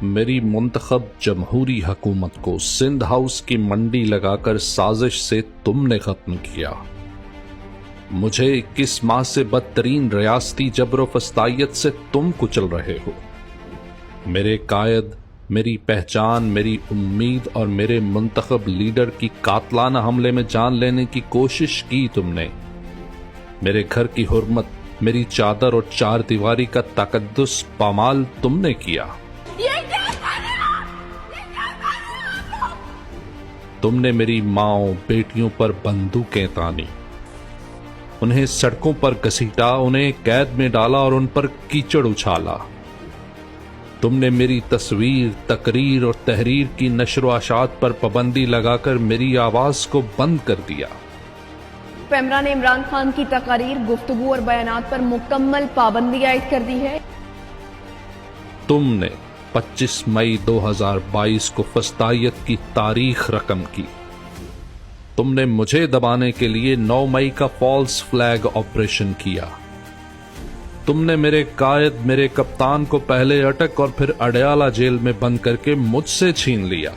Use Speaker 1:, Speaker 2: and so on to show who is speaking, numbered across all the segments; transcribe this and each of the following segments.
Speaker 1: میری منتخب جمہوری حکومت کو سندھ ہاؤس کی منڈی لگا کر سازش سے تم نے ختم کیا۔ مجھے 21 ماہ سے بدترین ریاستی جبر و فسطائیت سے تم کچل رہے ہو۔ میرے قائد، میری پہچان، میری امید اور میرے منتخب لیڈر کی قاتلانہ حملے میں جان لینے کی کوشش کی تم نے۔ میرے گھر کی حرمت، میری چادر اور چار دیواری کا تقدس پامال تم نے کیا۔ تم نے میری ماؤں بیٹیوں پر بندوقیں تانی، انہیں سڑکوں پر گھسیٹا، انہیں قید میں ڈالا اور ان پر کیچڑ اچھالا۔ تم نے میری تصویر، تقریر اور تحریر کی نشر و اشاعت پر پابندی لگا کر میری آواز کو بند کر دیا۔
Speaker 2: پیمرا نے عمران خان کی تقاریر، گفتگو اور بیانات پر مکمل پابندی عائد کر دی ہے۔
Speaker 1: تم نے 25 مئی 2022 کو فسطائیت کی تاریخ رقم کی۔ تم نے مجھے دبانے کے لیے 9 مئی کا فالس فلیگ آپریشن کیا۔ تم نے میرے قائد، میرے کپتان کو پہلے اٹک اور پھر اڈیالہ جیل میں بند کر کے مجھ سے چھین لیا۔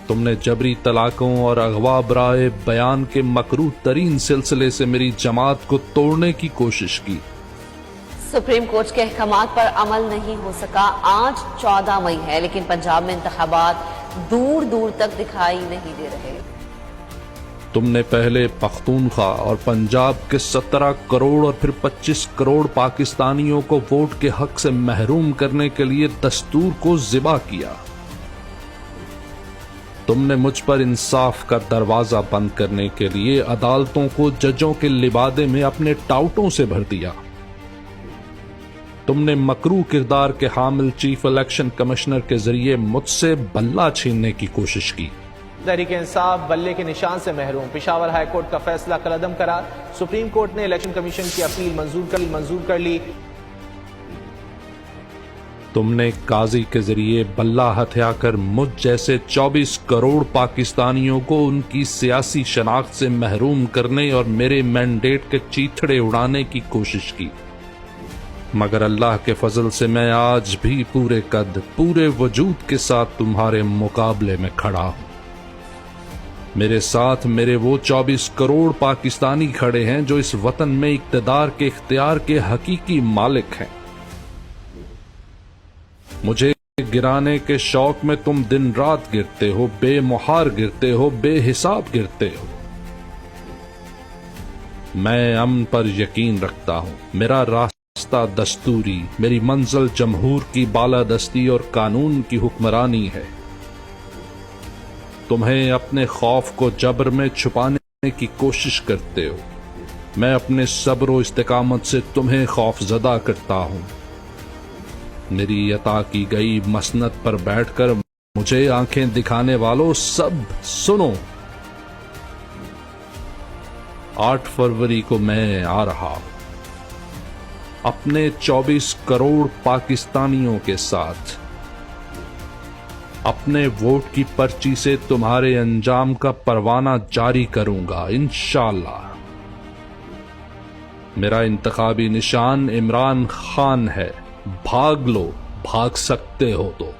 Speaker 1: تم نے جبری طلاقوں اور اغوا برائے بیان کے مکروہ ترین سلسلے سے میری جماعت کو توڑنے کی کوشش کی۔
Speaker 3: سپریم کورٹ کے احکامات پر عمل نہیں ہو سکا۔ آج 14 مئی ہے لیکن پنجاب میں انتخابات دور دور تک دکھائی نہیں دے رہے۔
Speaker 1: تم نے پہلے پختونخوا اور پنجاب کے 17 کروڑ اور پھر 25 کروڑ پاکستانیوں کو ووٹ کے حق سے محروم کرنے کے لیے دستور کو ذبح کیا۔ تم نے مجھ پر انصاف کا دروازہ بند کرنے کے لیے عدالتوں کو ججوں کے لبادے میں اپنے ٹاؤٹوں سے بھر دیا۔ تم نے مکروہ کردار کے حامل چیف الیکشن کمشنر کے ذریعے مجھ سے بلہ چھیننے کی کوشش کی۔
Speaker 4: تحریک انصاف بلے کے نشان سے محروم، پشاور ہائی کورٹ کا فیصلہ کالعدم قرار۔ سپریم کورٹ نے الیکشن کمیشن کی اپیل منظور کر لی۔
Speaker 1: تم نے قاضی کے ذریعے بلہ ہتھیا کر مجھ جیسے 24 کروڑ پاکستانیوں کو ان کی سیاسی شناخت سے محروم کرنے اور میرے مینڈیٹ کے چیتھڑے اڑانے کی کوشش کی، مگر اللہ کے فضل سے میں آج بھی پورے قد، پورے وجود کے ساتھ تمہارے مقابلے میں کھڑا ہوں۔ میرے ساتھ میرے وہ 24 کروڑ پاکستانی کھڑے ہیں جو اس وطن میں اقتدار کے اختیار کے حقیقی مالک ہیں۔ مجھے گرانے کے شوق میں تم دن رات گرتے ہو، بے مہار گرتے ہو، بے حساب گرتے ہو۔ میں امن پر یقین رکھتا ہوں۔ میرا راستہ دستوری، میری منزل جمہور کی بالادستی اور قانون کی حکمرانی ہے۔ تمہیں اپنے خوف کو جبر میں چھپانے کی کوشش کرتے ہو، میں اپنے صبر و استقامت سے تمہیں خوف زدہ کرتا ہوں۔ میری عطا کی گئی مسند پر بیٹھ کر مجھے آنکھیں دکھانے والوں سب سنو۔ 8 فروری کو میں آ رہا ہوں اپنے 24 کروڑ پاکستانیوں کے ساتھ۔ اپنے ووٹ کی پرچی سے تمہارے انجام کا پروانہ جاری کروں گا انشاءاللہ۔ میرا انتخابی نشان عمران خان ہے۔ بھاگ لو، بھاگ سکتے ہو تو۔